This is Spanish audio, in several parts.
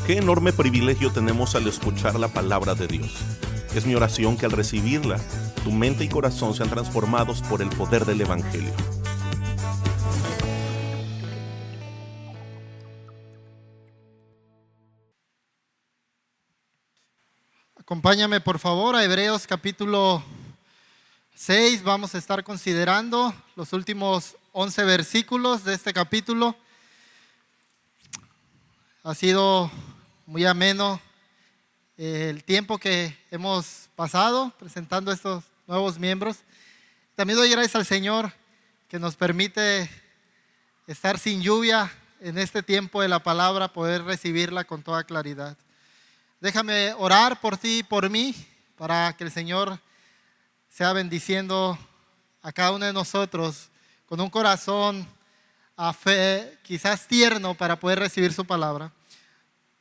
Qué enorme privilegio tenemos al escuchar la palabra de Dios. Es mi oración que al recibirla, tu mente y corazón sean transformados por el poder del Evangelio. Acompáñame por favor a Hebreos capítulo 6. Vamos a estar considerando los últimos 11 versículos de este capítulo. Ha sido muy ameno el tiempo que hemos pasado presentando estos nuevos miembros. También doy gracias al Señor que nos permite estar sin lluvia en este tiempo de la palabra, poder recibirla con toda claridad. Déjame orar por ti y por mí para que el Señor sea bendiciendo a cada uno de nosotros con un corazón a fe, quizás tierno, para poder recibir su palabra.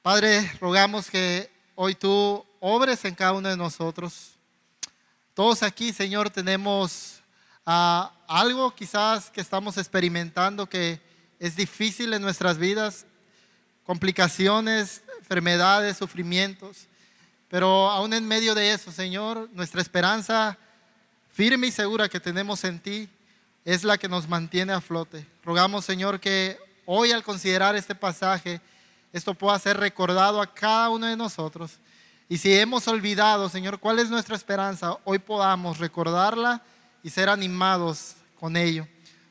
Padre, rogamos que hoy tú obres en cada uno de nosotros. Todos aquí, Señor, tenemos algo quizás que estamos experimentando que es difícil en nuestras vidas, complicaciones, enfermedades, sufrimientos. Pero aún en medio de eso, Señor, nuestra esperanza firme y segura que tenemos en ti es la que nos mantiene a flote. Rogamos, Señor, que hoy al considerar este pasaje, esto pueda ser recordado a cada uno de nosotros. Y si hemos olvidado, Señor, cuál es nuestra esperanza, hoy podamos recordarla y ser animados con ello.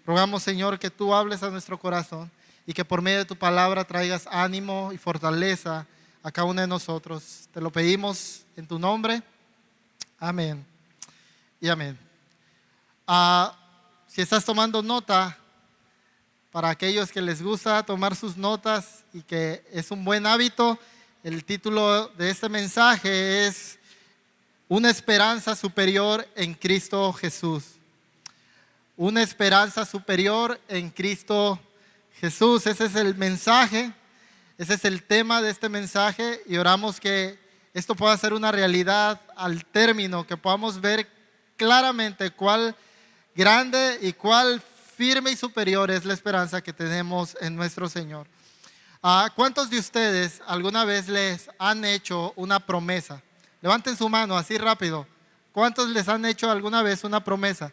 Rogamos, Señor, que tú hables a nuestro corazón y que por medio de tu palabra traigas ánimo y fortaleza a cada uno de nosotros. Te lo pedimos en tu nombre. Amén y amén. Si estás tomando nota, para aquellos que les gusta tomar sus notas y que es un buen hábito, el título de este mensaje es Una esperanza superior en Cristo Jesús. Una esperanza superior en Cristo Jesús. Ese es el mensaje, ese es el tema de este mensaje, y oramos que esto pueda ser una realidad al término, que podamos ver claramente cuál grande y cuál firme y superior es la esperanza que tenemos en nuestro Señor. ¿Cuántos de ustedes alguna vez les han hecho una promesa? Levanten su mano así rápido. ¿Cuántos les han hecho alguna vez una promesa?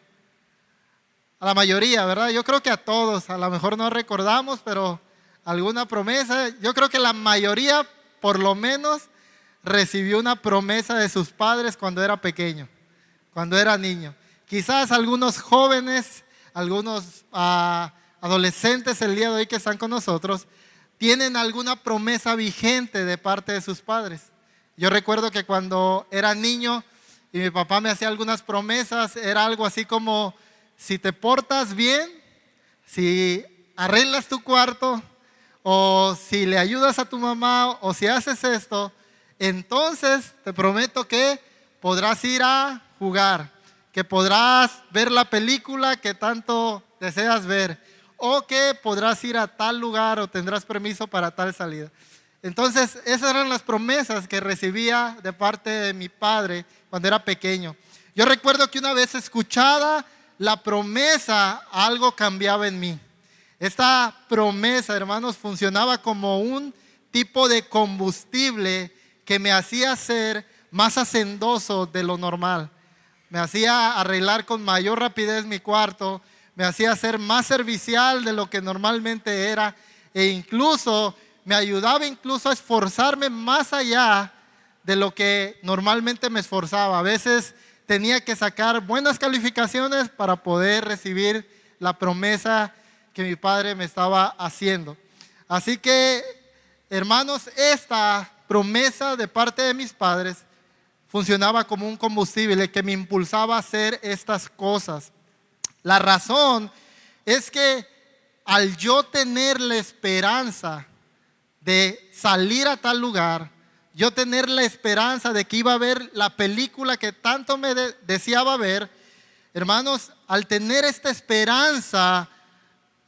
A la mayoría, ¿verdad? Yo creo que a todos. A lo mejor no recordamos, pero alguna promesa. Yo creo que la mayoría, por lo menos, recibió una promesa de sus padres cuando era pequeño, cuando era niño. Quizás algunos jóvenes, algunos adolescentes el día de hoy que están con nosotros, tienen alguna promesa vigente de parte de sus padres. Yo recuerdo que cuando era niño y mi papá me hacía algunas promesas, era algo así como: si te portas bien, si arreglas tu cuarto, o si le ayudas a tu mamá, o si haces esto, entonces te prometo que podrás ir a jugar, que podrás ver la película que tanto deseas ver, o que podrás ir a tal lugar o tendrás permiso para tal salida. Entonces, esas eran las promesas que recibía de parte de mi padre cuando era pequeño. Yo recuerdo que una vez escuchada la promesa, algo cambiaba en mí. Esta promesa, hermanos, funcionaba como un tipo de combustible que me hacía ser más hacendoso de lo normal. Me hacía arreglar con mayor rapidez mi cuarto, me hacía ser más servicial de lo que normalmente era, e incluso me ayudaba a esforzarme más allá de lo que normalmente me esforzaba. A veces tenía que sacar buenas calificaciones para poder recibir la promesa que mi padre me estaba haciendo. Así que, hermanos, esta promesa de parte de mis padres funcionaba como un combustible que me impulsaba a hacer estas cosas. La razón es que al yo tener la esperanza de salir a tal lugar, yo tener la esperanza de que iba a ver la película que tanto me deseaba ver, hermanos, al tener esta esperanza,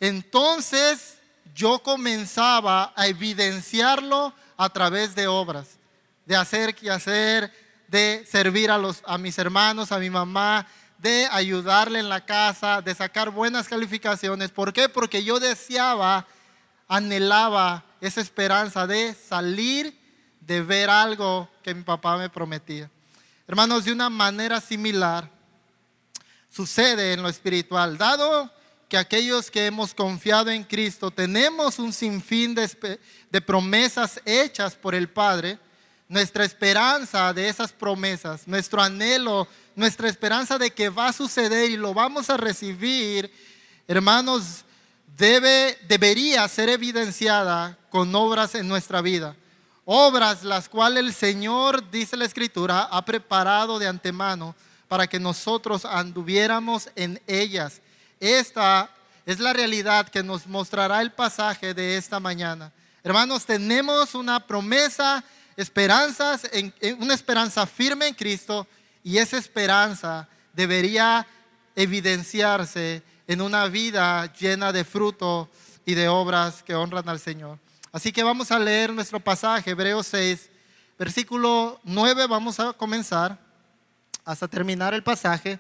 entonces yo comenzaba a evidenciarlo a través de obras, de hacer, de servir a mis hermanos, a mi mamá, de ayudarle en la casa, de sacar buenas calificaciones. ¿Por qué? Porque yo deseaba, anhelaba esa esperanza de salir, de ver algo que mi papá me prometía. Hermanos, de una manera similar sucede en lo espiritual. Dado que aquellos que hemos confiado en Cristo tenemos un sinfín de promesas hechas por el Padre, nuestra esperanza de esas promesas, nuestro anhelo, nuestra esperanza de que va a suceder y lo vamos a recibir, hermanos, debería ser evidenciada con obras en nuestra vida. Obras las cuales el Señor, dice la Escritura, ha preparado de antemano para que nosotros anduviéramos en ellas. Esta es la realidad que nos mostrará el pasaje de esta mañana. Hermanos, tenemos una promesa, una esperanza firme en Cristo, y esa esperanza debería evidenciarse en una vida llena de fruto y de obras que honran al Señor. Así que vamos a leer nuestro pasaje, Hebreos 6, versículo 9, vamos a comenzar hasta terminar el pasaje.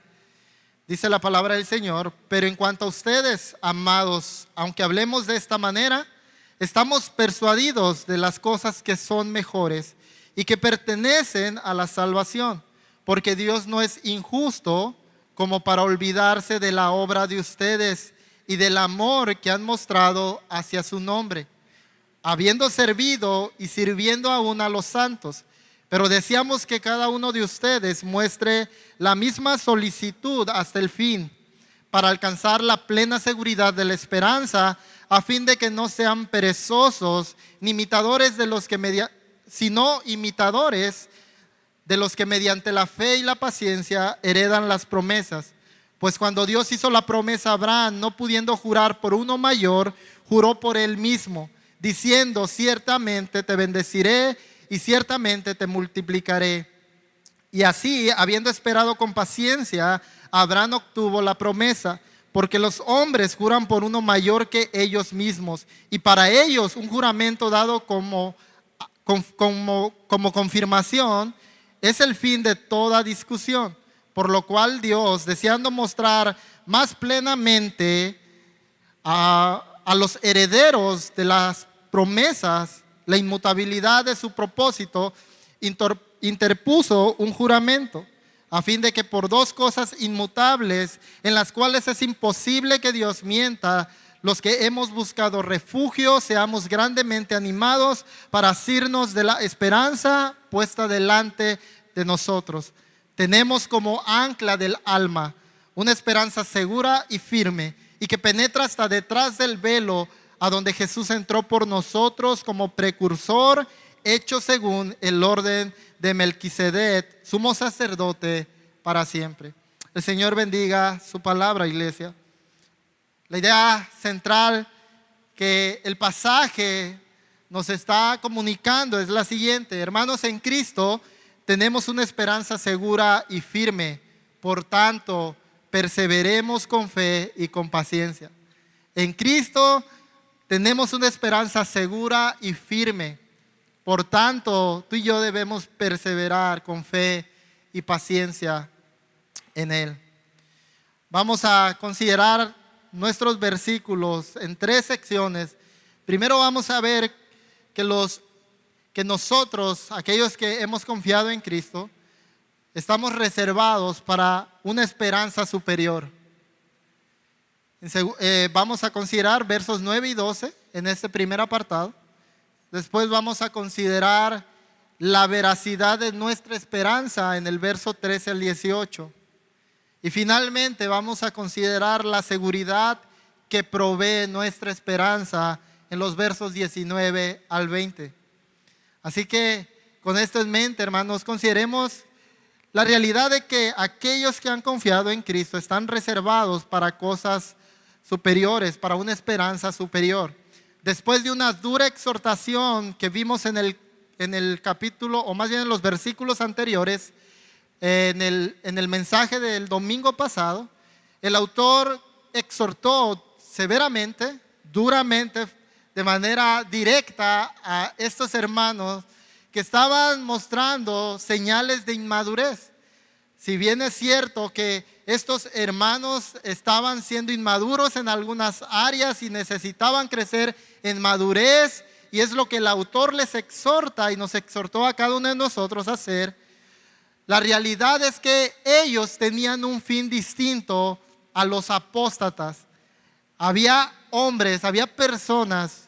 Dice la palabra del Señor: pero en cuanto a ustedes, amados, aunque hablemos de esta manera, estamos persuadidos de las cosas que son mejores y que pertenecen a la salvación, porque Dios no es injusto como para olvidarse de la obra de ustedes y del amor que han mostrado hacia su nombre, habiendo servido y sirviendo aún a los santos. Pero deseamos que cada uno de ustedes muestre la misma solicitud hasta el fin, para alcanzar la plena seguridad de la esperanza, a fin de que no sean perezosos, ni imitadores de los que sino imitadores de los que mediante la fe y la paciencia heredan las promesas. Pues cuando Dios hizo la promesa a Abraham, no pudiendo jurar por uno mayor, juró por él mismo, diciendo: ciertamente te bendeciré y ciertamente te multiplicaré. Y así, habiendo esperado con paciencia, Abraham obtuvo la promesa, porque los hombres juran por uno mayor que ellos mismos, y para ellos un juramento dado como confirmación es el fin de toda discusión. Por lo cual Dios, deseando mostrar más plenamente a los herederos de las promesas la inmutabilidad de su propósito, interpuso un juramento, a fin de que por dos cosas inmutables, en las cuales es imposible que Dios mienta, los que hemos buscado refugio seamos grandemente animados para asirnos de la esperanza puesta delante de nosotros. Tenemos como ancla del alma una esperanza segura y firme, y que penetra hasta detrás del velo, a donde Jesús entró por nosotros como precursor, hecho según el orden de Melquisedec, sumo sacerdote para siempre. El Señor bendiga su palabra, iglesia. La idea central que el pasaje nos está comunicando es la siguiente: hermanos, en Cristo tenemos una esperanza segura y firme, por tanto, perseveremos con fe y con paciencia. En Cristo tenemos una esperanza segura y firme. Por tanto, tú y yo debemos perseverar con fe y paciencia en Él. Vamos a considerar nuestros versículos en 3 secciones. Primero vamos a ver que nosotros, aquellos que hemos confiado en Cristo, estamos reservados para una esperanza superior. Vamos a considerar versos 9 y 12 en este primer apartado. Después vamos a considerar la veracidad de nuestra esperanza en el verso 13 al 18. Y finalmente vamos a considerar la seguridad que provee nuestra esperanza en los versos 19 al 20. Así que con esto en mente, hermanos, consideremos la realidad de que aquellos que han confiado en Cristo están reservados para cosas superiores, para una esperanza superior. Después de una dura exhortación que vimos en el capítulo, o más bien en los versículos anteriores, en el mensaje del domingo pasado, el autor exhortó severamente, duramente, de manera directa a estos hermanos que estaban mostrando señales de inmadurez. Si bien es cierto que estos hermanos estaban siendo inmaduros en algunas áreas y necesitaban crecer en madurez, y es lo que el autor les exhorta y nos exhortó a cada uno de nosotros a hacer, la realidad es que ellos tenían un fin distinto a los apóstatas. Había hombres, había personas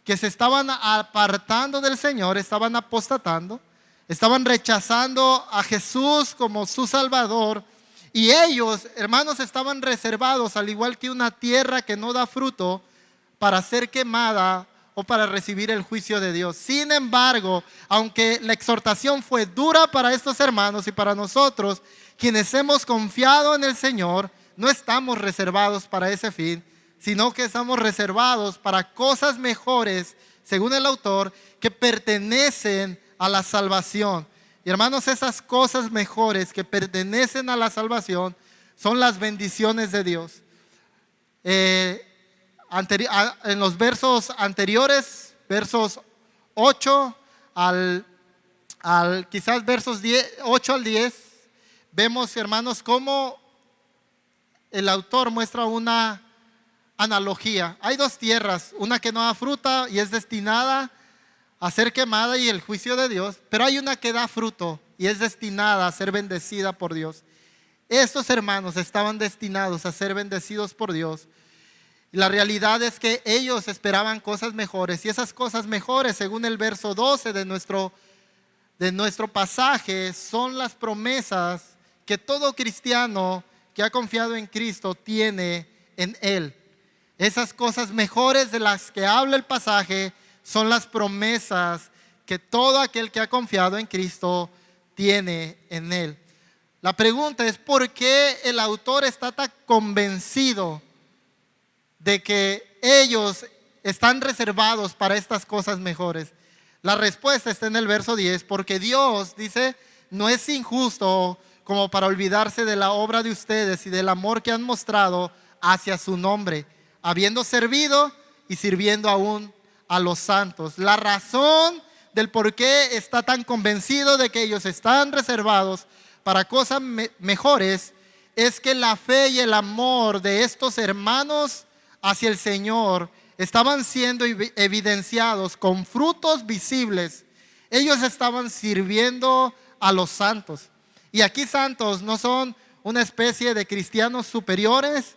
que se estaban apartando del Señor, estaban apostatando, estaban rechazando a Jesús como su Salvador, y ellos, hermanos, estaban reservados, al igual que una tierra que no da fruto, para ser quemada o para recibir el juicio de Dios. Sin embargo, aunque la exhortación fue dura para estos hermanos y para nosotros, quienes hemos confiado en el Señor, no estamos reservados para ese fin, sino que estamos reservados para cosas mejores, según el autor, que pertenecen a la salvación. Y hermanos, esas cosas mejores que pertenecen a la salvación son las bendiciones de Dios. En los versos anteriores, versos 8 quizás versos 8 al 10, vemos, hermanos, cómo el autor muestra una analogía. Hay dos tierras, una que no da fruta y es destinada a ser quemada y el juicio de Dios, pero hay una que da fruto y es destinada a ser bendecida por Dios. Estos hermanos estaban destinados a ser bendecidos por Dios. La realidad es que ellos esperaban cosas mejores, y esas cosas mejores, según el verso 12 de nuestro pasaje, son las promesas que todo cristiano que ha confiado en Cristo tiene en Él. Esas cosas mejores de las que habla el pasaje son las promesas que todo aquel que ha confiado en Cristo tiene en Él. La pregunta es: ¿por qué el autor está tan convencido de que ellos están reservados para estas cosas mejores? La respuesta está en el verso 10, porque Dios, dice, no es injusto como para olvidarse de la obra de ustedes y del amor que han mostrado hacia su nombre, habiendo servido y sirviendo aún a los santos. La razón del por qué está tan convencido de que ellos están reservados para cosas mejores es que la fe y el amor de estos hermanos hacia el Señor estaban siendo evidenciados con frutos visibles. Ellos estaban sirviendo a los santos. Y aquí santos no son una especie de cristianos superiores,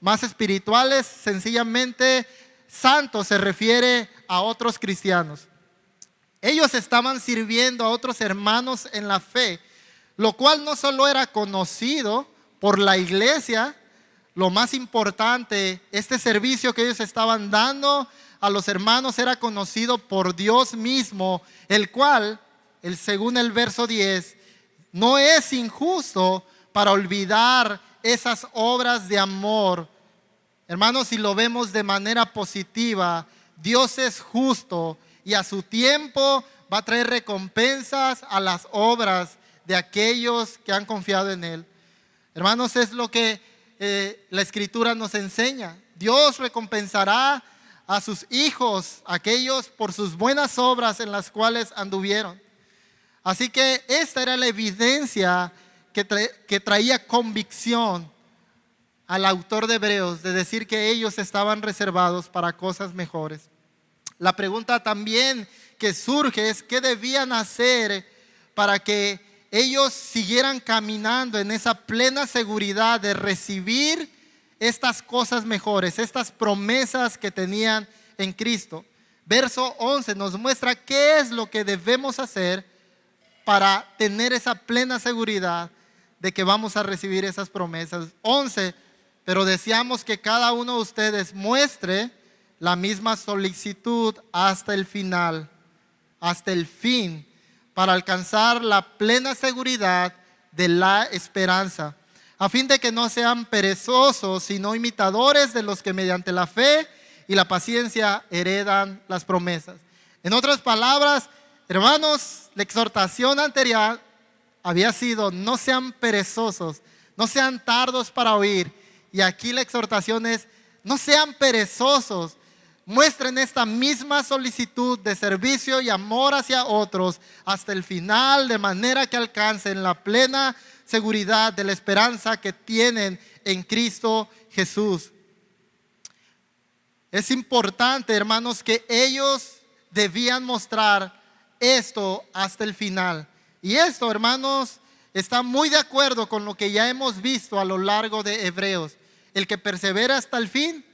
más espirituales. Sencillamente, santos se refiere a otros cristianos. Ellos estaban sirviendo a otros hermanos en la fe, lo cual no solo era conocido por la iglesia. Lo más importante, este servicio que ellos estaban dando a los hermanos era conocido por Dios mismo, el cual, según el verso 10, no es injusto para olvidar esas obras de amor. Hermanos, si lo vemos de manera positiva, Dios es justo y a su tiempo va a traer recompensas a las obras de aquellos que han confiado en Él. Hermanos, es lo que la Escritura nos enseña. Dios recompensará a sus hijos, aquellos por sus buenas obras en las cuales anduvieron. Así que esta era la evidencia que traía convicción al autor de Hebreos, de decir que ellos estaban reservados para cosas mejores. La pregunta también que surge es: ¿qué debían hacer para que ellos siguieran caminando en esa plena seguridad de recibir estas cosas mejores, estas promesas que tenían en Cristo? Verso 11 nos muestra qué es lo que debemos hacer para tener esa plena seguridad de que vamos a recibir esas promesas. 11, pero deseamos que cada uno de ustedes muestre la misma solicitud hasta el final, hasta el fin, para alcanzar la plena seguridad de la esperanza, a fin de que no sean perezosos, sino imitadores de los que mediante la fe y la paciencia heredan las promesas. En otras palabras, hermanos, la exhortación anterior había sido: no sean perezosos, no sean tardos para oír. Y aquí la exhortación es: no sean perezosos, muestren esta misma solicitud de servicio y amor hacia otros hasta el final, de manera que alcancen la plena seguridad de la esperanza que tienen en Cristo Jesús. Es importante, hermanos, que ellos debían mostrar esto hasta el final. Y esto, hermanos, está muy de acuerdo con lo que ya hemos visto a lo largo de Hebreos. El que persevera hasta el fin,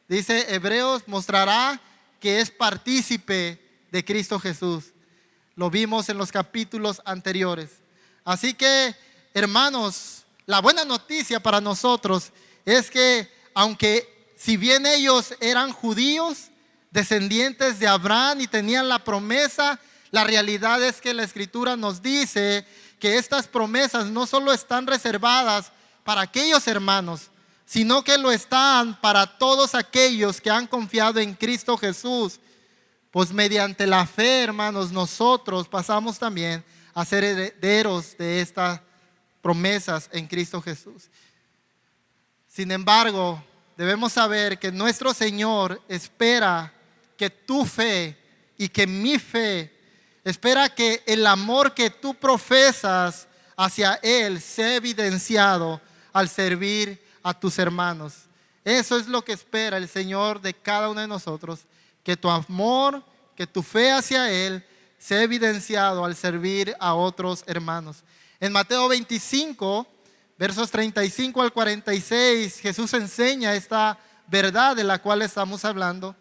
dice Hebreos, mostrará que es partícipe de Cristo Jesús. Lo vimos en los capítulos anteriores. Así que, hermanos, la buena noticia para nosotros es que aunque si bien ellos eran judíos, descendientes de Abraham y tenían la promesa, la realidad es que la Escritura nos dice que estas promesas no solo están reservadas para aquellos hermanos, sino que lo están para todos aquellos que han confiado en Cristo Jesús. Pues mediante la fe, hermanos, nosotros pasamos también a ser herederos de estas promesas en Cristo Jesús. Sin embargo, debemos saber que nuestro Señor espera que tu fe y que mi fe, espera que el amor que tú profesas hacia Él sea evidenciado al servir a tus hermanos. Eso es lo que espera el Señor de cada uno de nosotros, que tu amor, que tu fe hacia Él sea evidenciado al servir a otros hermanos. En Mateo 25, versos 35 al 46, Jesús enseña esta verdad de la cual estamos hablando.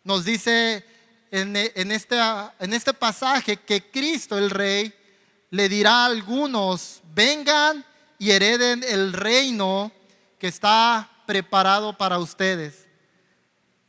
Nos dice en este pasaje que Cristo el Rey le dirá a algunos: vengan y hereden el reino que está preparado para ustedes.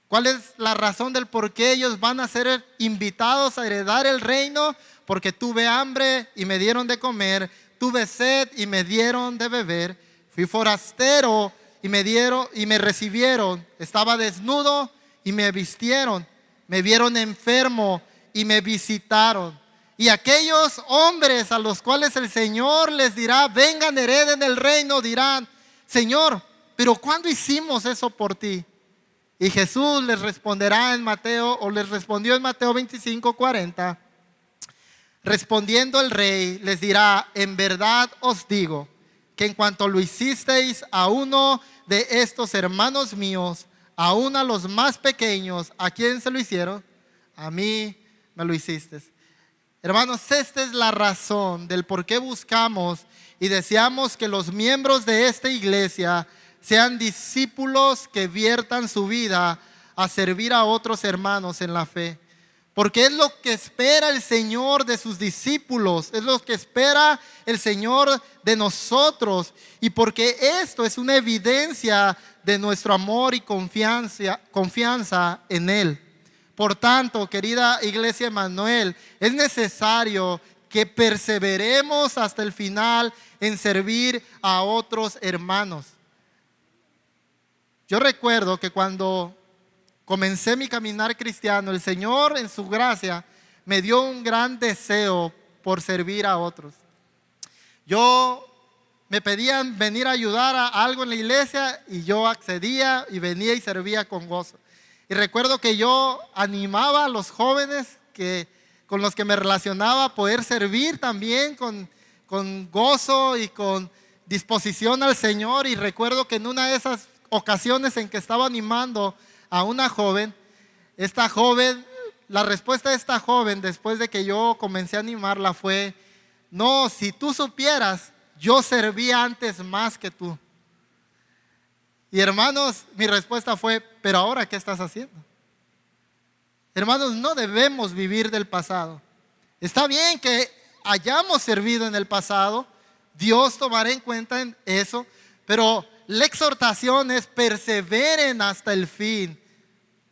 ¿Cuál es la razón del por qué ellos van a ser invitados a heredar el reino? Porque tuve hambre y me dieron de comer, tuve sed y me dieron de beber, fui forastero y me recibieron, estaba desnudo y me vistieron, me vieron enfermo y me visitaron. Y aquellos hombres a los cuales el Señor les dirá: vengan, hereden el reino, dirán: Señor, pero ¿cuándo hicimos eso por ti? Y Jesús les responderá les respondió en Mateo 25:40. Respondiendo el rey, les dirá: en verdad os digo que en cuanto lo hicisteis a uno de estos hermanos míos, aún a los más pequeños, ¿a quién se lo hicieron? A mí me lo hiciste. Hermanos, esta es la razón del por qué buscamos y deseamos que los miembros de esta iglesia sean discípulos que viertan su vida a servir a otros hermanos en la fe. Porque es lo que espera el Señor de sus discípulos, es lo que espera el Señor de nosotros. Y porque esto es una evidencia de nuestro amor y confianza en Él. Por tanto, querida Iglesia Emmanuel, es necesario que perseveremos hasta el final en servir a otros hermanos. Yo recuerdo que cuando comencé mi caminar cristiano, el Señor en su gracia me dio un gran deseo por servir a otros. Me pedían venir a ayudar a algo en la iglesia y yo accedía y venía y servía con gozo. Y recuerdo que yo animaba a los jóvenes con los que me relacionaba a poder servir también con gozo y con disposición al Señor. Y recuerdo que en una de esas ocasiones en que estaba animando a una joven, la respuesta de esta joven después de que yo comencé a animarla fue: no, si tú supieras, yo servía antes más que tú. Y hermanos, mi respuesta fue: pero ahora, ¿qué estás haciendo? Hermanos, no debemos vivir del pasado. Está bien que hayamos servido en el pasado, Dios tomará en cuenta en eso, pero la exhortación es: perseveren hasta el fin,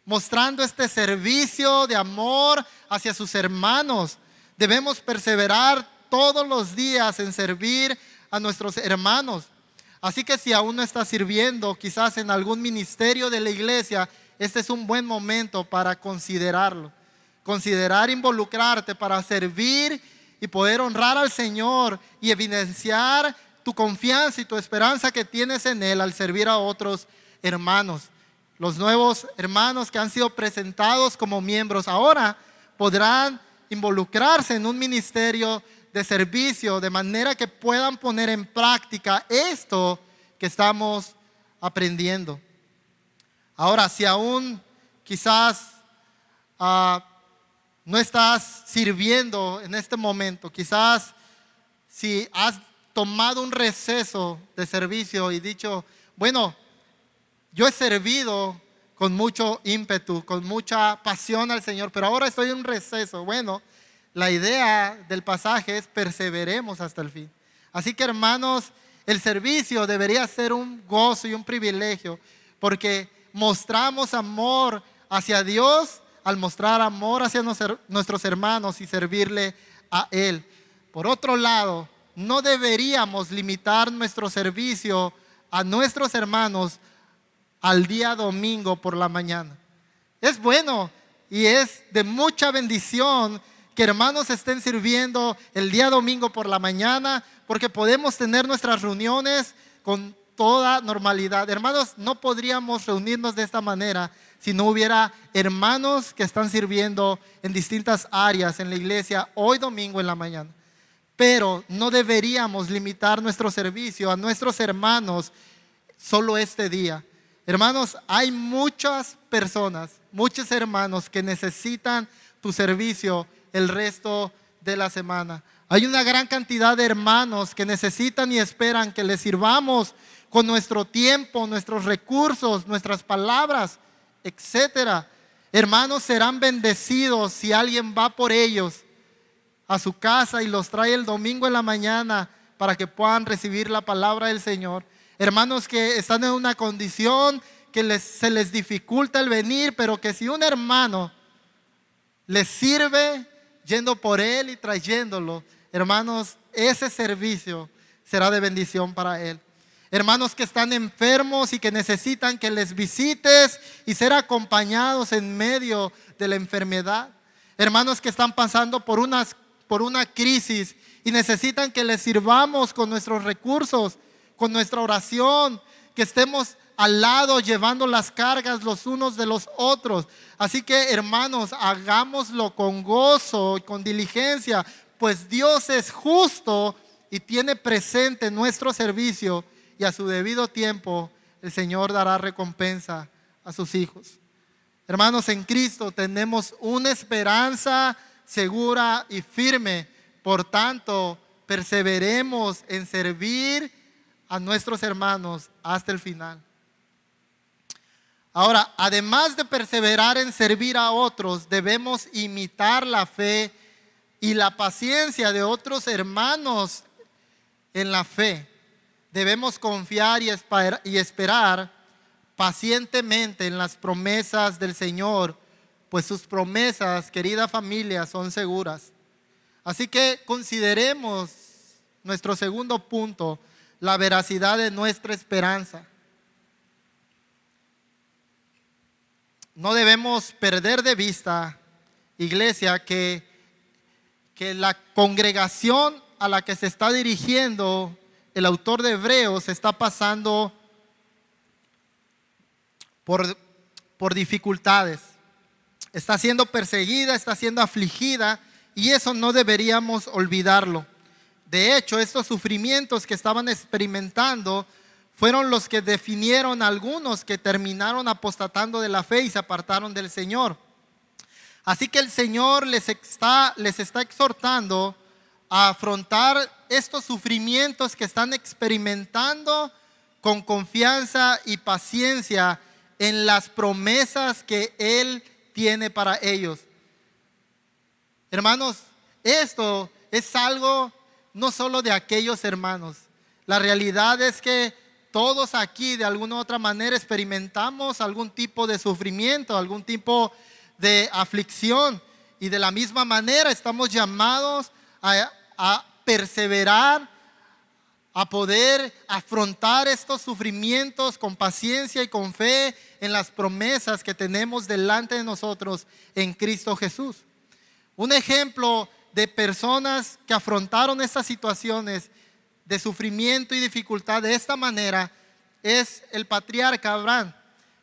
mostrando este servicio de amor hacia sus hermanos. Debemos perseverar todos los días en servir a nuestros hermanos. Así que si aún no estás sirviendo, quizás en algún ministerio de la iglesia, este es un buen momento para considerarlo. Considerar involucrarte para servir y poder honrar al Señor y evidenciar tu confianza y tu esperanza que tienes en Él al servir a otros hermanos. los nuevos hermanos que han sido presentados como miembros ahora podrán involucrarse en un ministerio de servicio de manera que puedan poner en práctica esto que estamos aprendiendo. Ahora, si aún quizás no estás sirviendo en este momento, quizás si has tomado un receso de servicio y dicho, bueno, yo he servido con mucho ímpetu, con mucha pasión al Señor, pero ahora estoy en un receso. Bueno, la idea del pasaje es perseveremos hasta el fin. Así que, hermanos, el servicio debería ser un gozo y un privilegio, porque mostramos amor hacia Dios al mostrar amor hacia nuestros hermanos y servirle a Él. Por otro lado, no deberíamos limitar nuestro servicio a nuestros hermanos al día domingo por la mañana. Es bueno y es de mucha bendición que hermanos estén sirviendo el día domingo por la mañana, porque podemos tener nuestras reuniones con toda normalidad. Hermanos, no podríamos reunirnos de esta manera si no hubiera hermanos que están sirviendo en distintas áreas en la iglesia hoy domingo en la mañana. Pero no deberíamos limitar nuestro servicio a nuestros hermanos solo este día. Hermanos, hay muchas personas, muchos hermanos que necesitan tu servicio el resto de la semana. Hay una gran cantidad de hermanos que necesitan y esperan que les sirvamos con nuestro tiempo, nuestros recursos, nuestras palabras, etcétera. Hermanos, serán bendecidos si alguien va por ellos a su casa y los trae el domingo en la mañana para que puedan recibir la palabra del Señor. Hermanos que están en una condición que se les dificulta el venir, pero que si un hermano les sirve yendo por él y trayéndolo, hermanos, ese servicio será de bendición para él. Hermanos que están enfermos y que necesitan que les visites y ser acompañados en medio de la enfermedad. Hermanos que están pasando por una crisis y necesitan que les sirvamos con nuestros recursos, con nuestra oración, que estemos al lado llevando las cargas los unos de los otros. Así que, hermanos, hagámoslo con gozo y con diligencia, pues Dios es justo y tiene presente nuestro servicio, y a su debido tiempo el Señor dará recompensa a sus hijos. Hermanos, en Cristo tenemos una esperanza segura y firme. Por tanto, perseveremos en servir a nuestros hermanos hasta el final. Ahora, además de perseverar en servir a otros, debemos imitar la fe y la paciencia de otros hermanos en la fe. Debemos confiar y esperar pacientemente en las promesas del Señor, pues sus promesas, querida familia, son seguras. Así que consideremos nuestro segundo punto, la veracidad de nuestra esperanza. No debemos perder de vista, iglesia, que la congregación a la que se está dirigiendo el autor de Hebreos está pasando por dificultades. Está siendo perseguida, está siendo afligida, y eso no deberíamos olvidarlo. De hecho, estos sufrimientos que estaban experimentando fueron los que definieron a algunos que terminaron apostatando de la fe y se apartaron del Señor. Así que el Señor les está exhortando a afrontar estos sufrimientos que están experimentando con confianza y paciencia en las promesas que Él tiene para ellos. Hermanos, esto es algo no solo de aquellos hermanos. La realidad es que todos aquí de alguna u otra manera experimentamos algún tipo de sufrimiento, algún tipo de aflicción, y de la misma manera estamos llamados a perseverar, a poder afrontar estos sufrimientos con paciencia y con fe en las promesas que tenemos delante de nosotros en Cristo Jesús. Un ejemplo de personas que afrontaron estas situaciones de sufrimiento y dificultad de esta manera es el patriarca Abraham.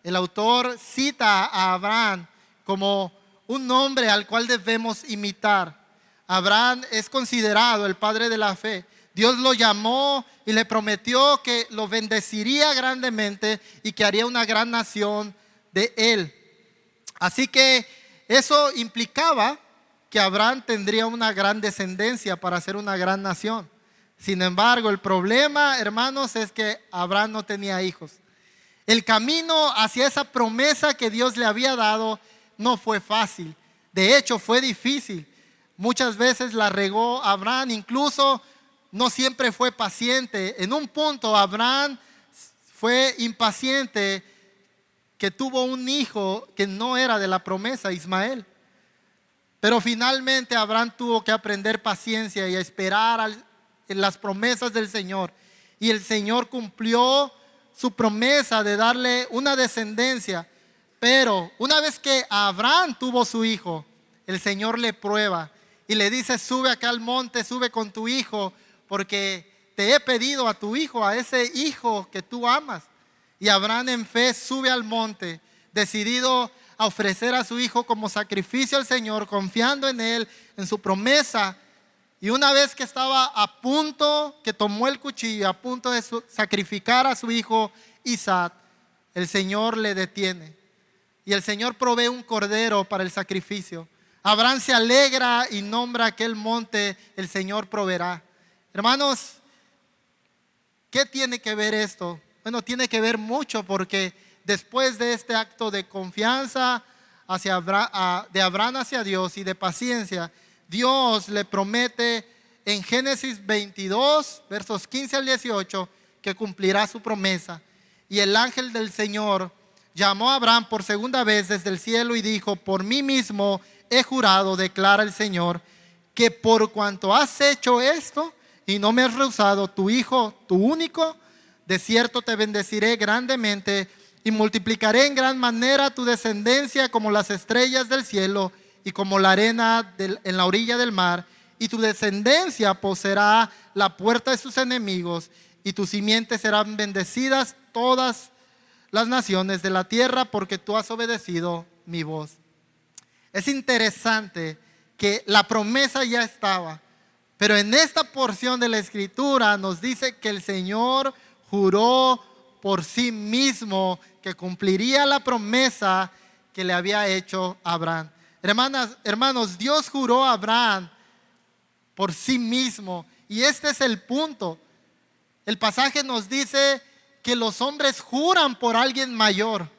el autor cita a Abraham como un hombre al cual debemos imitar. Abraham es considerado el padre de la fe. Dios lo llamó y le prometió que lo bendeciría grandemente y que haría una gran nación de él. Así que eso implicaba que Abraham tendría una gran descendencia para ser una gran nación. Sin embargo, el problema, hermanos, es que Abraham no tenía hijos. El camino hacia esa promesa que Dios le había dado no fue fácil. De hecho, fue difícil. Muchas veces la regó Abraham, incluso no siempre fue paciente. En un punto, Abraham fue impaciente, que tuvo un hijo que no era de la promesa, Ismael. Pero finalmente Abraham tuvo que aprender paciencia y a esperar en las promesas del Señor. Y el Señor cumplió su promesa de darle una descendencia. Pero una vez que Abraham tuvo su hijo, el Señor le prueba y le dice: sube acá al monte, sube con tu hijo, porque te he pedido a tu hijo, a ese hijo que tú amas. Y Abraham en fe sube al monte, decidido a ofrecer a su hijo como sacrificio al Señor, confiando en él, en su promesa. Y una vez que estaba a punto, que tomó el cuchillo, a punto de sacrificar a su hijo Isaac, el Señor le detiene. Y el Señor provee un cordero para el sacrificio. Abraham se alegra y nombra aquel monte: el Señor proveerá. Hermanos, ¿qué tiene que ver esto? Bueno, tiene que ver mucho, porque después de este acto de confianza de Abraham hacia Dios y de paciencia, Dios le promete en Génesis 22, versos 15 al 18, que cumplirá su promesa. Y el ángel del Señor llamó a Abraham por segunda vez desde el cielo y dijo: por mí mismo he jurado, declara el Señor, que por cuanto has hecho esto y no me has rehusado tu hijo, tu único, de cierto te bendeciré grandemente y multiplicaré en gran manera tu descendencia como las estrellas del cielo y como la arena en la orilla del mar. Y tu descendencia poseerá la puerta de sus enemigos, y tus simientes serán bendecidas todas las naciones de la tierra, porque tú has obedecido mi voz. Es interesante que la promesa ya estaba, pero en esta porción de la Escritura nos dice que el Señor juró por sí mismo que cumpliría la promesa que le había hecho a Abraham. Hermanos, Dios juró a Abraham por sí mismo, y este es el punto. El pasaje nos dice que los hombres juran por alguien mayor,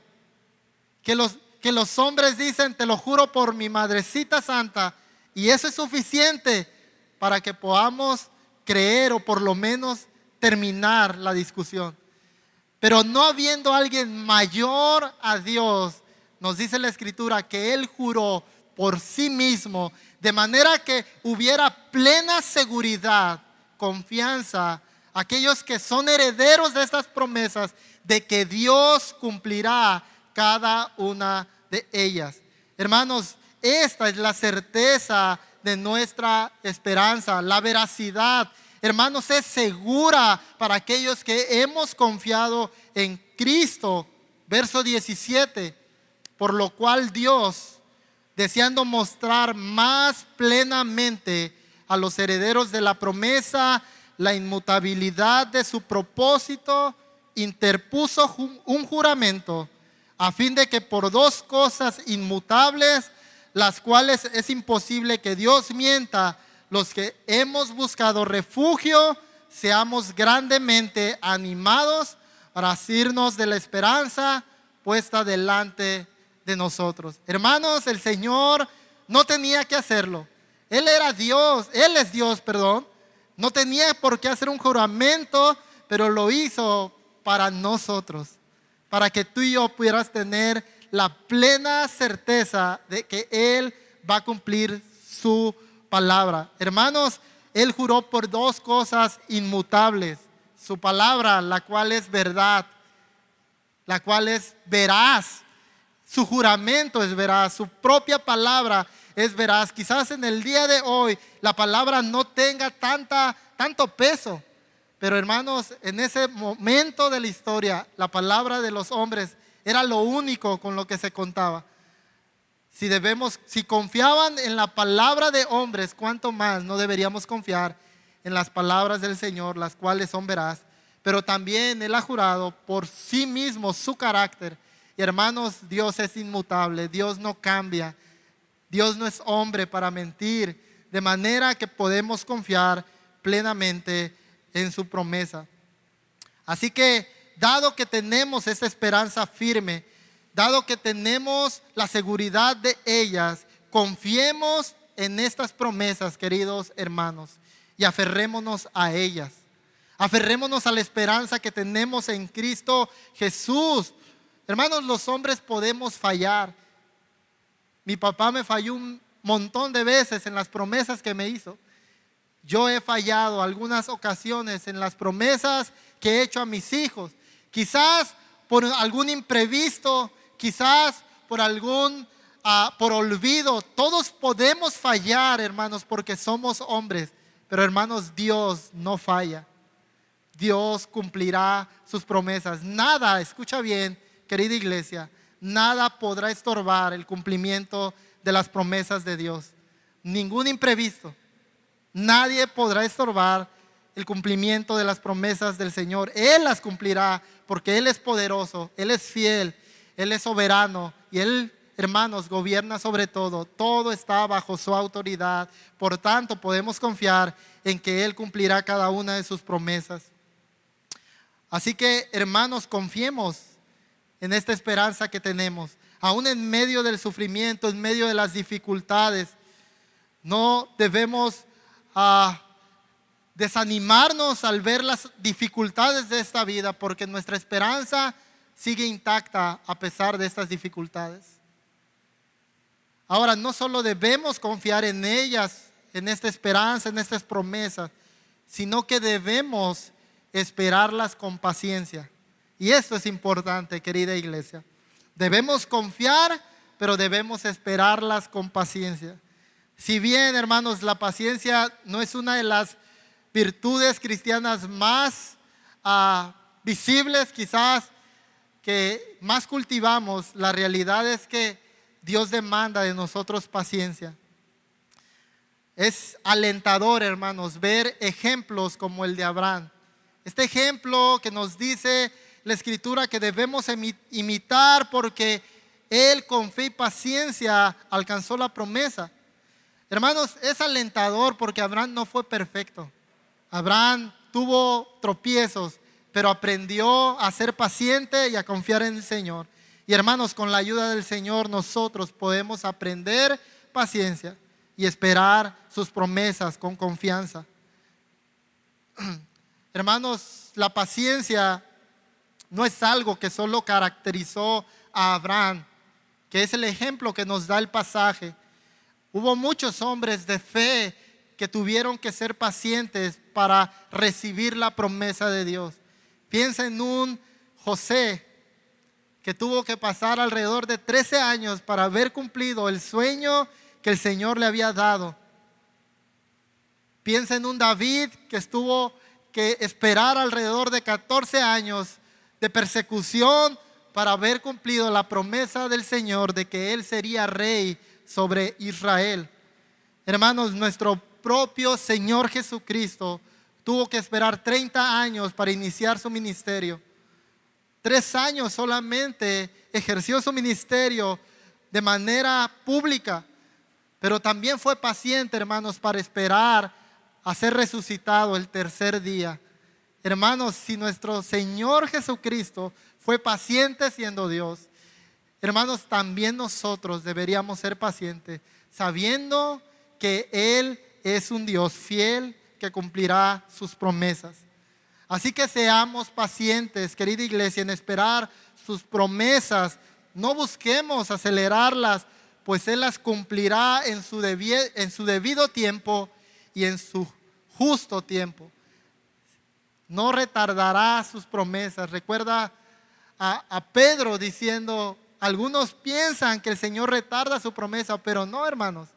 que los hombres dicen: te lo juro por mi madrecita santa, y eso es suficiente para que podamos creer, o por lo menos terminar la discusión. Pero no habiendo alguien mayor a Dios, nos dice la Escritura que Él juró por sí mismo, de manera que hubiera plena seguridad, confianza, aquellos que son herederos de estas promesas, de que Dios cumplirá cada una de ellas. Hermanos, esta es la certeza de nuestra esperanza, la veracidad. Hermanos, es segura para aquellos que hemos confiado en Cristo. Verso 17, por lo cual Dios, deseando mostrar más plenamente a los herederos de la promesa la inmutabilidad de su propósito, interpuso un juramento, a fin de que por dos cosas inmutables, las cuales es imposible que Dios mienta, los que hemos buscado refugio, seamos grandemente animados para asirnos de la esperanza puesta delante de nosotros. Hermanos, el Señor no tenía que hacerlo. Él es Dios, perdón. No tenía por qué hacer un juramento, pero lo hizo para nosotros, para que tú y yo pudieras tener la plena certeza de que Él va a cumplir su palabra. Hermanos, Él juró por dos cosas inmutables: su palabra, la cual es verdad, la cual es veraz. Su juramento es veraz, su propia palabra es veraz. Quizás en el día de hoy la palabra no tenga tanto peso, pero hermanos, en ese momento de la historia, la palabra de los hombres Era lo único con lo que se contaba. Si confiaban en la palabra de hombres, ¿cuánto más no deberíamos confiar en las palabras del Señor, las cuales son veraz? Pero también Él ha jurado por sí mismo su carácter. Y hermanos, Dios es inmutable, Dios no cambia, Dios no es hombre para mentir, de manera que podemos confiar plenamente en su promesa. Así que, dado que tenemos esta esperanza firme, dado que tenemos la seguridad de ellas, confiemos en estas promesas, queridos hermanos, y aferrémonos a ellas. Aferrémonos a la esperanza que tenemos en Cristo Jesús. Hermanos, los hombres podemos fallar. Mi papá me falló un montón de veces en las promesas que me hizo. Yo he fallado algunas ocasiones en las promesas que he hecho a mis hijos. Quizás por algún imprevisto, quizás por por olvido. Todos podemos fallar, hermanos, porque somos hombres. Pero hermanos, Dios no falla. Dios cumplirá sus promesas. Nada, escucha bien, querida iglesia, nada podrá estorbar el cumplimiento de las promesas de Dios. Ningún imprevisto. Nadie podrá estorbar el cumplimiento de las promesas del Señor. Él las cumplirá porque Él es poderoso, Él es fiel, Él es soberano y Él, hermanos, gobierna sobre todo. Todo está bajo su autoridad. Por tanto, podemos confiar en que Él cumplirá cada una de sus promesas. Así que, hermanos, confiemos en esta esperanza que tenemos. Aún en medio del sufrimiento, en medio de las dificultades, no debemos desanimarnos al ver las dificultades de esta vida, porque nuestra esperanza sigue intacta a pesar de estas dificultades. Ahora, no solo debemos confiar en ellas, en esta esperanza, en estas promesas, sino que debemos esperarlas con paciencia. Y esto es importante, querida iglesia. Debemos confiar, pero debemos esperarlas con paciencia. Si bien, hermanos, la paciencia no es una de las virtudes cristianas más visibles, quizás que más cultivamos, la realidad es que Dios demanda de nosotros paciencia. Es alentador, hermanos, ver ejemplos como el de Abraham. Este ejemplo que nos dice la Escritura que debemos imitar porque él con fe y paciencia alcanzó la promesa. Hermanos, es alentador porque Abraham no fue perfecto. Abraham tuvo tropiezos, pero aprendió a ser paciente y a confiar en el Señor. Y hermanos, con la ayuda del Señor nosotros podemos aprender paciencia y esperar sus promesas con confianza. Hermanos, la paciencia no es algo que solo caracterizó a Abraham, que es el ejemplo que nos da el pasaje. Hubo muchos hombres de fe que tuvieron que ser pacientes para recibir la promesa de Dios. Piensa en un José que tuvo que pasar alrededor de 13 años para haber cumplido el sueño que el Señor le había dado. Piensa en un David que tuvo que esperar alrededor de 14 años de persecución para haber cumplido la promesa del Señor de que Él sería rey sobre Israel. Hermanos, nuestro propio Señor Jesucristo tuvo que esperar 30 años para iniciar su ministerio. 3 años solamente ejerció su ministerio de manera pública, pero también fue paciente, hermanos, para esperar a ser resucitado el tercer día. Hermanos, si nuestro Señor Jesucristo fue paciente siendo Dios, hermanos, también nosotros deberíamos ser pacientes, sabiendo que Él es un Dios fiel que cumplirá sus promesas. Así que seamos pacientes, querida iglesia, en esperar sus promesas. No busquemos acelerarlas, pues Él las cumplirá en su debido tiempo y en su justo tiempo. No retardará sus promesas. Recuerda a Pedro diciendo, algunos piensan que el Señor retarda su promesa, pero no, hermanos.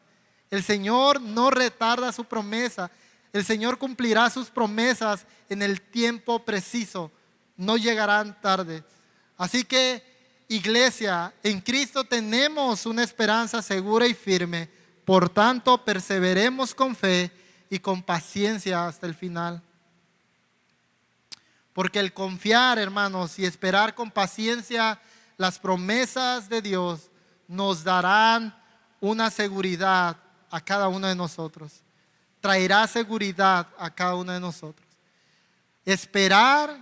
El Señor no retarda su promesa. El Señor cumplirá sus promesas en el tiempo preciso. No llegarán tarde. Así que iglesia, en Cristo tenemos una esperanza segura y firme. Por tanto, perseveremos con fe y con paciencia hasta el final. Porque el confiar, hermanos, y esperar con paciencia las promesas de Dios nos darán una seguridad a cada uno de nosotros. Traerá seguridad a cada uno de nosotros. Esperar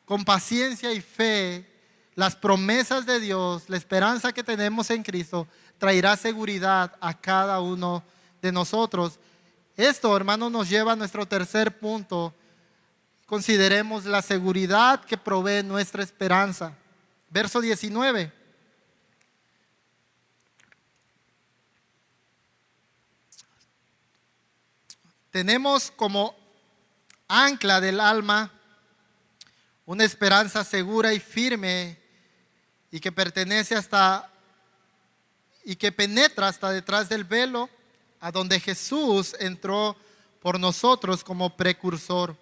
con paciencia y fe las promesas de Dios, la esperanza que tenemos en Cristo, traerá seguridad a cada uno de nosotros. Esto, hermanos, nos lleva a nuestro tercer punto. Consideremos la seguridad que provee nuestra esperanza. Verso 19. Tenemos como ancla del alma una esperanza segura y firme y que pertenece y que penetra hasta detrás del velo, a donde Jesús entró por nosotros como precursor,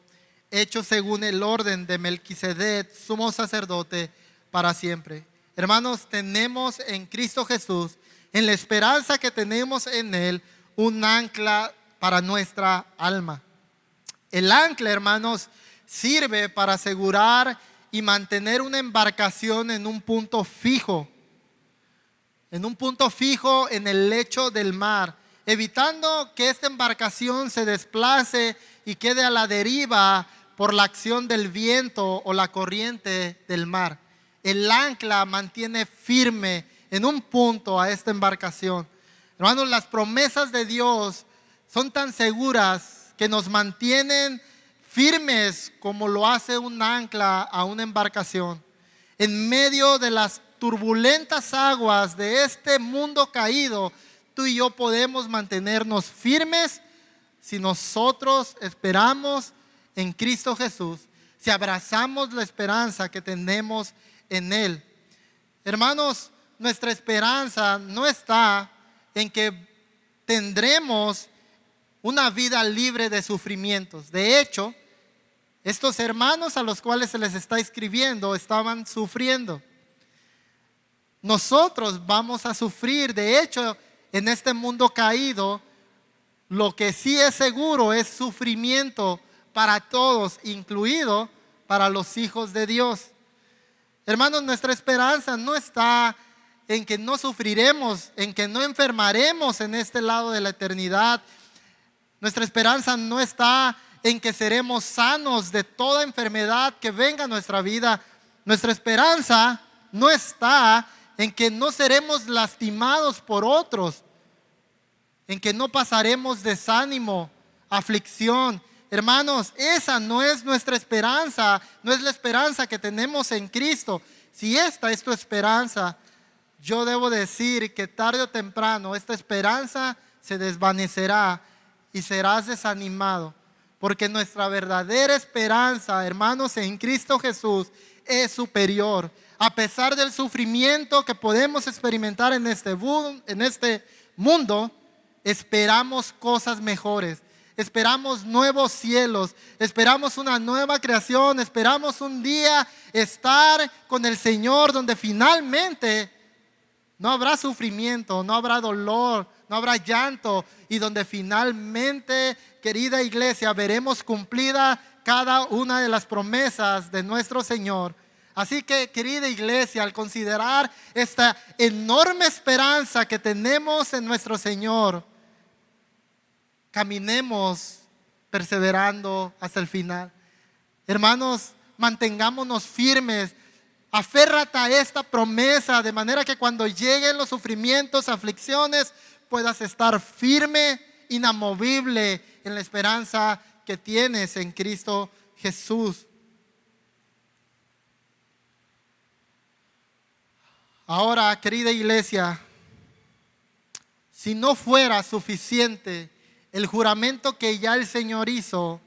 hecho según el orden de Melquisedec, sumo sacerdote para siempre. Hermanos, tenemos en Cristo Jesús, en la esperanza que tenemos en Él, un ancla para nuestra alma. El ancla, hermanos, sirve para asegurar y mantener una embarcación en un punto fijo, en el lecho del mar, evitando que esta embarcación se desplace y quede a la deriva por la acción del viento o la corriente del mar. El ancla mantiene firme en un punto a esta embarcación. Hermanos, las promesas de Dios son tan seguras que nos mantienen firmes como lo hace un ancla a una embarcación. En medio de las turbulentas aguas de este mundo caído, tú y yo podemos mantenernos firmes si nosotros esperamos en Cristo Jesús, si abrazamos la esperanza que tenemos en Él. Hermanos, nuestra esperanza no está en que tendremos una vida libre de sufrimientos. De hecho, estos hermanos a los cuales se les está escribiendo estaban sufriendo. Nosotros vamos a sufrir. De hecho, en este mundo caído, lo que sí es seguro es sufrimiento para todos, incluido para los hijos de Dios. Hermanos, nuestra esperanza no está en que no sufriremos, en que no enfermaremos en este lado de la eternidad. Nuestra esperanza no está en que seremos sanos de toda enfermedad que venga a nuestra vida. Nuestra esperanza no está en que no seremos lastimados por otros, en que no pasaremos desánimo, aflicción. Hermanos, esa no es nuestra esperanza, no es la esperanza que tenemos en Cristo. Si esta es tu esperanza, yo debo decir que tarde o temprano esta esperanza se desvanecerá y serás desanimado, porque nuestra verdadera esperanza, hermanos, en Cristo Jesús es superior. A pesar del sufrimiento que podemos experimentar en este mundo, esperamos cosas mejores. Esperamos nuevos cielos, esperamos una nueva creación, esperamos un día estar con el Señor donde finalmente no habrá sufrimiento, no habrá dolor, no habrá llanto, y donde finalmente, querida iglesia, veremos cumplida cada una de las promesas de nuestro Señor. Así que, querida iglesia, al considerar esta enorme esperanza que tenemos en nuestro Señor, caminemos perseverando hasta el final. Hermanos, mantengámonos firmes. Aférrate a esta promesa de manera que cuando lleguen los sufrimientos, aflicciones, puedas estar firme, inamovible en la esperanza que tienes en Cristo Jesús. Ahora, querida iglesia, si no fuera suficiente el juramento que ya el Señor hizo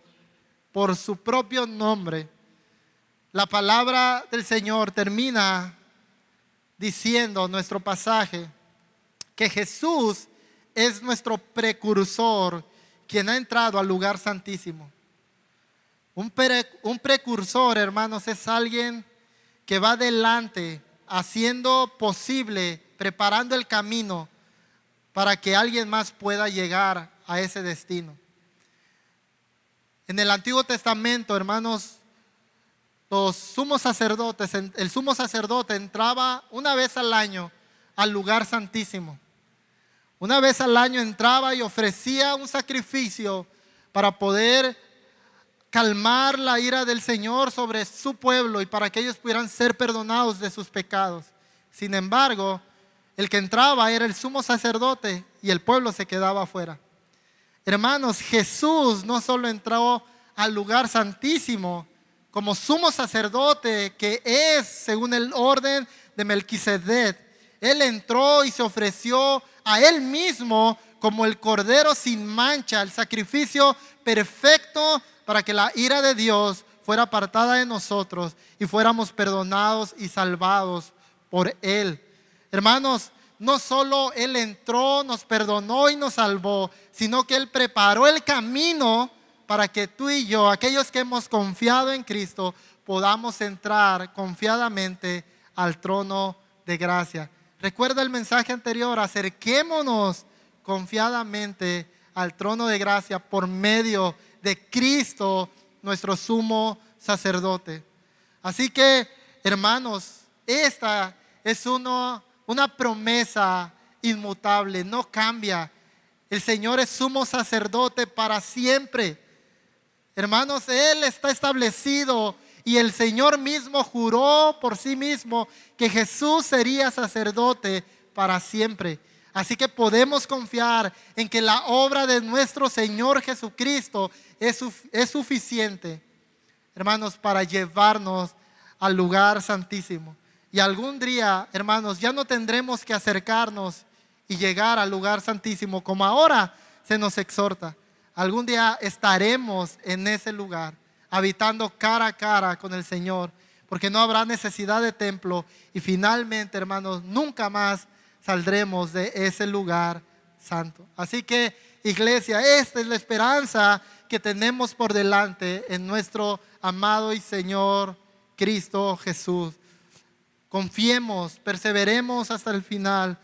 por su propio nombre, la palabra del Señor termina diciendo, nuestro pasaje, que Jesús es nuestro precursor, quien ha entrado al lugar santísimo. Un precursor, hermanos, es alguien que va delante haciendo posible, preparando el camino para que alguien más pueda llegar a ese destino. En el Antiguo Testamento, hermanos, los sumos sacerdotes, el sumo sacerdote entraba una vez al año al lugar santísimo. Una vez al año entraba y ofrecía un sacrificio para poder calmar la ira del Señor sobre su pueblo y para que ellos pudieran ser perdonados de sus pecados. Sin embargo, el que entraba era el sumo sacerdote y el pueblo se quedaba afuera. Hermanos, Jesús no solo entró al lugar santísimo como sumo sacerdote, que es según el orden de Melquisedec. Él entró y se ofreció a Él mismo como el cordero sin mancha, el sacrificio perfecto para que la ira de Dios fuera apartada de nosotros y fuéramos perdonados y salvados por Él. Hermanos, no solo Él entró, nos perdonó y nos salvó, sino que Él preparó el camino para que tú y yo, aquellos que hemos confiado en Cristo, podamos entrar confiadamente al trono de gracia. Recuerda el mensaje anterior, acerquémonos confiadamente al trono de gracia por medio de Cristo, nuestro sumo sacerdote. Así que, hermanos, esta es una promesa inmutable, no cambia. El Señor es sumo sacerdote para siempre. Hermanos, Él está establecido y el Señor mismo juró por sí mismo que Jesús sería sacerdote para siempre. Así que podemos confiar en que la obra de nuestro Señor Jesucristo es suficiente, hermanos, para llevarnos al lugar santísimo. Y algún día, hermanos, ya no tendremos que acercarnos y llegar al lugar santísimo como ahora se nos exhorta. Algún día estaremos en ese lugar, habitando cara a cara con el Señor, porque no habrá necesidad de templo y finalmente, hermanos, nunca más saldremos de ese lugar santo. Así que, iglesia, esta es la esperanza que tenemos por delante en nuestro amado y Señor Cristo Jesús. Confiemos, perseveremos hasta el final.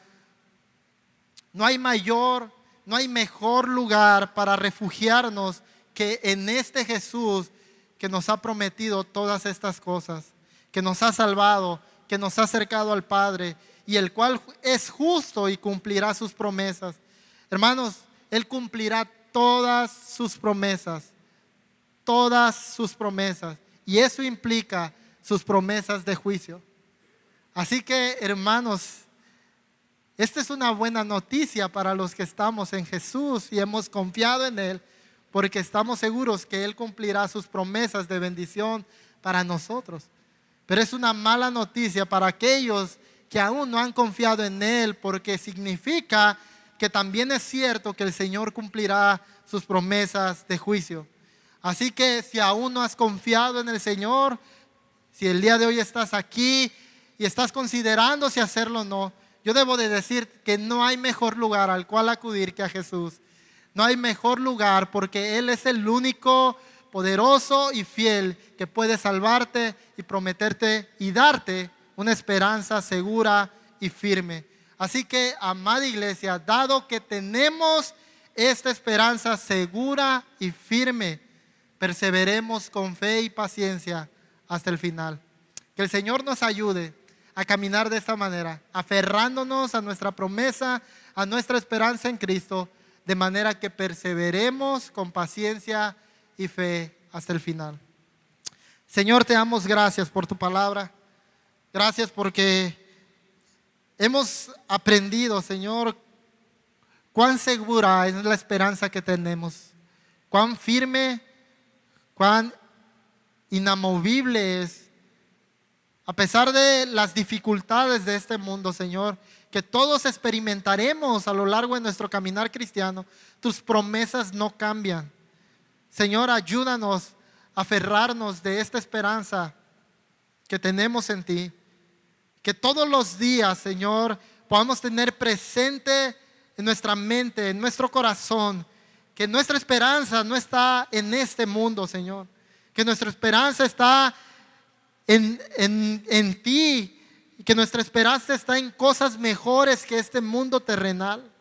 No hay mejor lugar para refugiarnos que en este Jesús que nos ha prometido todas estas cosas, que nos ha salvado, que nos ha acercado al Padre y el cual es justo y cumplirá sus promesas. Hermanos, Él cumplirá todas sus promesas, y eso implica sus promesas de juicio. Así que, hermanos, esta es una buena noticia para los que estamos en Jesús y hemos confiado en Él, porque estamos seguros que Él cumplirá sus promesas de bendición para nosotros. Pero es una mala noticia para aquellos que aún no han confiado en Él, porque significa que también es cierto que el Señor cumplirá sus promesas de juicio. Así que si aún no has confiado en el Señor, si el día de hoy estás aquí y estás considerando si hacerlo o no, yo debo de decir que no hay mejor lugar al cual acudir que a Jesús. No hay mejor lugar porque Él es el único poderoso y fiel que puede salvarte y prometerte y darte una esperanza segura y firme. Así que, amada iglesia, dado que tenemos esta esperanza segura y firme, perseveremos con fe y paciencia hasta el final. Que el Señor nos ayude a caminar de esta manera, aferrándonos a nuestra promesa, a nuestra esperanza en Cristo, de manera que perseveremos con paciencia y fe hasta el final. Señor, te damos gracias por tu palabra. Gracias porque hemos aprendido, Señor, cuán segura es la esperanza que tenemos, cuán firme, cuán inamovible es, a pesar de las dificultades de este mundo, Señor, que todos experimentaremos a lo largo de nuestro caminar cristiano. Tus promesas no cambian. Señor, ayúdanos a aferrarnos de esta esperanza que tenemos en ti. Que todos los días, Señor, podamos tener presente en nuestra mente, en nuestro corazón, que nuestra esperanza no está en este mundo, Señor. Que nuestra esperanza está en ti, y que nuestra esperanza está en cosas mejores que este mundo terrenal.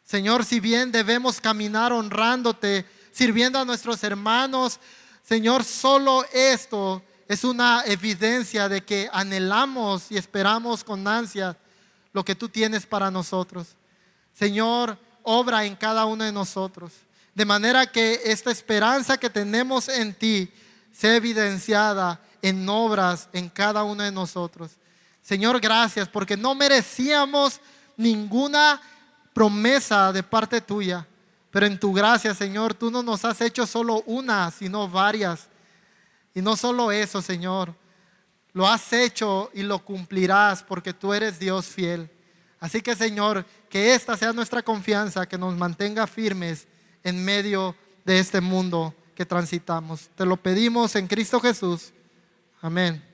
Señor, si bien debemos caminar honrándote, sirviendo a nuestros hermanos, Señor, solo esto es una evidencia de que anhelamos y esperamos con ansia lo que tú tienes para nosotros. Señor, obra en cada uno de nosotros, de manera que esta esperanza que tenemos en ti sea evidenciada en obras en cada uno de nosotros. Señor, gracias, porque no merecíamos ninguna promesa de parte tuya, pero en tu gracia, Señor, tú no nos has hecho solo una, sino varias. Y no solo eso, Señor, lo has hecho y lo cumplirás porque tú eres Dios fiel. Así que, Señor, que esta sea nuestra confianza, que nos mantenga firmes en medio de este mundo que transitamos. Te lo pedimos en Cristo Jesús. Amén.